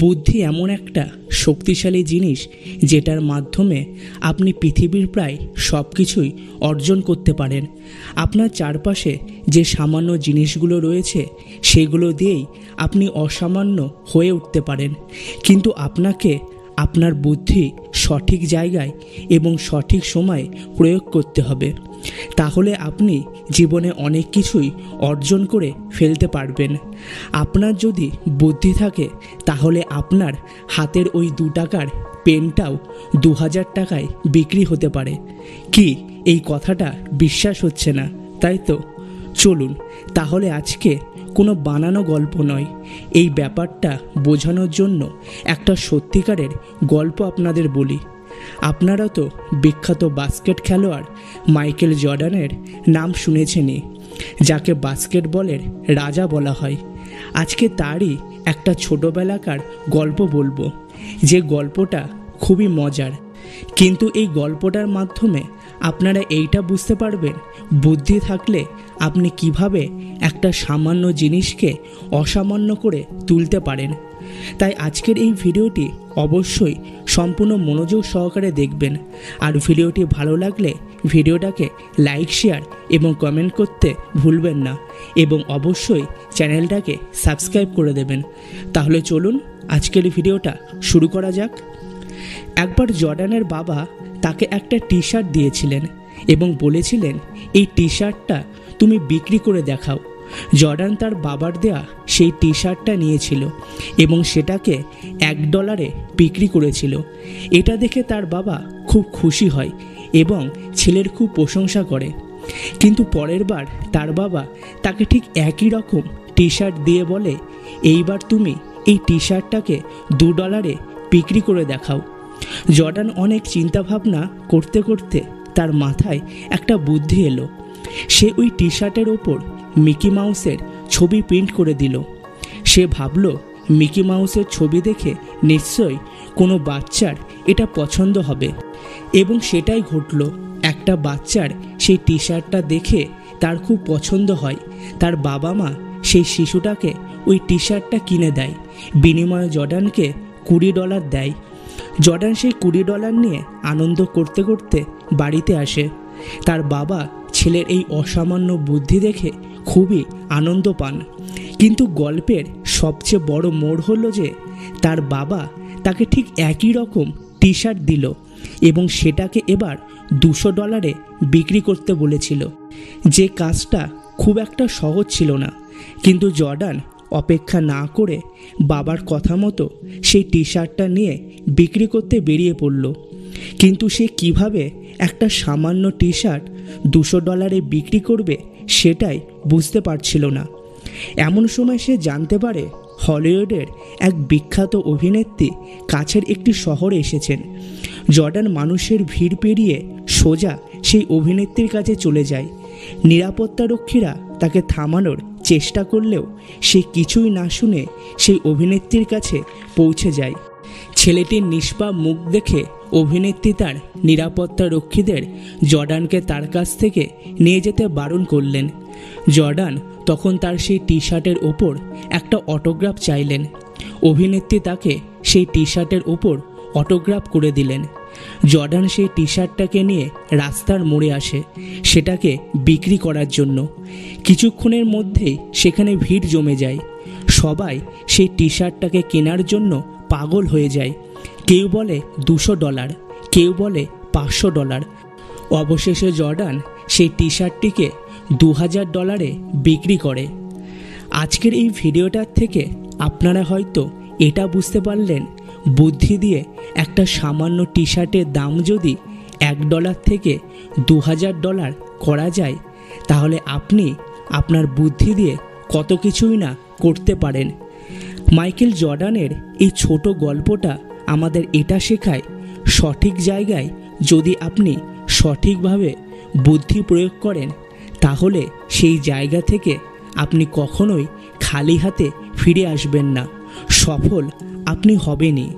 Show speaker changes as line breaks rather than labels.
বুদ্ধি এমন একটা শক্তিশালী জিনিস যেটার মাধ্যমে আপনি পৃথিবীর প্রায় সব কিছুই অর্জন করতে পারেন। আপনার চারপাশে যে সামান্য জিনিসগুলো রয়েছে সেগুলো দিয়েই আপনি অসামান্য হয়ে উঠতে পারেন, কিন্তু আপনাকে আপনার বুদ্ধি সঠিক জায়গায় এবং সঠিক সময়ে প্রয়োগ করতে হবে। তাহলে আপনি জীবনে অনেক কিছুই অর্জন করে ফেলতে পারবেন। আপনার যদি বুদ্ধি থাকে তাহলে আপনার হাতের ওই 2 টাকার পেনটাও 2000 টাকায় বিক্রি হতে পারে। কি এই কথাটা বিশ্বাস হচ্ছে না, তাই তো? চলুন তাহলে আজকে কোনো বানানো গল্প নয়, এই ব্যাপারটা বোঝানোর জন্য একটা সত্যিকারের গল্প আপনাদের বলি। আপনারা তো বিখ্যাত বাস্কেট খেলোয়াড় মাইকেল জর্ডানের নাম শুনেছেনই, যাকে বাস্কেটবলের রাজা বলা হয়। আজকে তারই একটা ছোটোবেলাকার গল্প বলবো, যে গল্পটা খুবই মজার। কিন্তু এই গল্পটার মাধ্যমে আপনারা এইটা বুঝতে পারবেন বুদ্ধি থাকলে আপনি কিভাবে একটা সামান্য জিনিসকে অসামান্য করে তুলতে পারেন। তাই আজকের এই ভিডিওটি অবশ্যই সম্পূর্ণ মনোযোগ সহকারে দেখবেন। আর ভিডিওটি ভালো লাগলে ভিডিওটাকে লাইক, শেয়ার এবং কমেন্ট করতে ভুলবেন না, এবং অবশ্যই চ্যানেলটাকে সাবস্ক্রাইব করে দেবেন। তাহলে চলুন আজকের ভিডিওটা শুরু করা যাক। একবার জর্ডানের বাবা তাকে একটা টি শার্ট দিয়েছিলেন এবং বলেছিলেন, এই টি শার্টটা তুমি বিক্রি করে দেখাও। জর্ডান তার বাবার দেয়া সেই টি শার্টটা নিয়েছিল এবং সেটাকে $1 বিক্রি করেছিল। এটা দেখে তার বাবা খুব খুশি হয় এবং ছেলের খুব প্রশংসা করে। কিন্তু পরের বার তার বাবা তাকে ঠিক একই রকম টি শার্ট দিয়ে বলে, এইবার তুমি এই টি শার্টটাকে $2 বিক্রি করে দেখাও। জর্ডান অনেক চিন্তাভাবনা করতে করতে তার মাথায় একটা বুদ্ধি এলো। সে ওই টি শার্টের ওপর মিকি মাউসের ছবি প্রিন্ট করে দিল। সে ভাবল, মিকি মাউসের ছবি দেখে নিশ্চয়ই কোনো বাচ্চার এটা পছন্দ হবে, এবং সেটাই ঘটল। একটা বাচ্চার সেই টি শার্টটা দেখে তার খুব পছন্দ হয়। তার বাবা মা সেই শিশুটাকে ওই টি শার্টটা কিনে দেয়। বিনিময়ে জর্ডানকে $20 দেয়। জর্ডান সেই $20 নিয়ে আনন্দ করতে করতে বাড়িতে আসে। তার বাবা ছেলের এই অসামান্য বুদ্ধি দেখে খুবই আনন্দ পান। কিন্তু গল্পের সবচেয়ে বড় মোড় হলো যে তার বাবা তাকে ঠিক একই রকম টি শার্ট দিল এবং সেটাকে এবার $200 বিক্রি করতে বলেছিল। যে কাজটা খুব একটা সহজ ছিল না, কিন্তু জর্ডান অপেক্ষা না করে বাবার কথা মতো সেই টি শার্টটা নিয়ে বিক্রি করতে বেরিয়ে পড়ল। কিন্তু সে কিভাবে একটা সামান্য টি শার্ট $200 বিক্রি করবে সেটাই বুঝতে পারছিল না। এমন সময় সে জানতে পারে হলিউডের এক বিখ্যাত অভিনেত্রী কাছের একটি শহরে এসেছেন। জর্ডান মানুষের ভিড় পেরিয়ে সোজা সেই অভিনেত্রীর কাছে চলে যায়। নিরাপত্তারক্ষীরা তাকে থামানোর চেষ্টা করলেও সে কিছুই না শুনে সেই অভিনেত্রীর কাছে পৌঁছে যায়। ছেলেটির নিষ্পাপ মুখ দেখে অভিনেত্রী তার নিরাপত্তারক্ষীদের জর্ডানকে তার কাছ থেকে নিয়ে যেতে বারণ করলেন। জর্ডান তখন তার সেই টি শার্টের ওপর একটা অটোগ্রাফ চাইলেন। অভিনেত্রী তাকে সেই টি শার্টের ওপর অটোগ্রাফ করে দিলেন। জর্ডান সেই টি শার্টটাকে নিয়ে রাস্তার মোড়ে আসে সেটাকে বিক্রি করার জন্য। কিছুক্ষণের মধ্যেই সেখানে ভিড় জমে যায়। সবাই সেই টি শার্টটাকে কেনার জন্য পাগল হয়ে যায়। কেউ বলে $200, কেউ বলে $500। অবশেষে জর্ডান সেই টি শার্টটিকে $2000 বিক্রি করে। আজকের এই ভিডিওটার থেকে আপনারা হয়তো এটা বুঝতে পারলেন, বুদ্ধি দিয়ে একটা সামান্য টি শার্টের দাম যদি $1 থেকে $2000 করা যায়, তাহলে আপনি আপনার বুদ্ধি দিয়ে কত কিছুই না করতে পারেন। মাইকেল জর্ডানের এই ছোট গল্পটা আমাদের এটা শেখায়, সঠিক জায়গায় যদি আপনি সঠিকভাবে বুদ্ধি প্রয়োগ করেন তাহলে সেই জায়গা থেকে আপনি কখনোই খালি হাতে ফিরে আসবেন না, সফল আপনি হবেনই।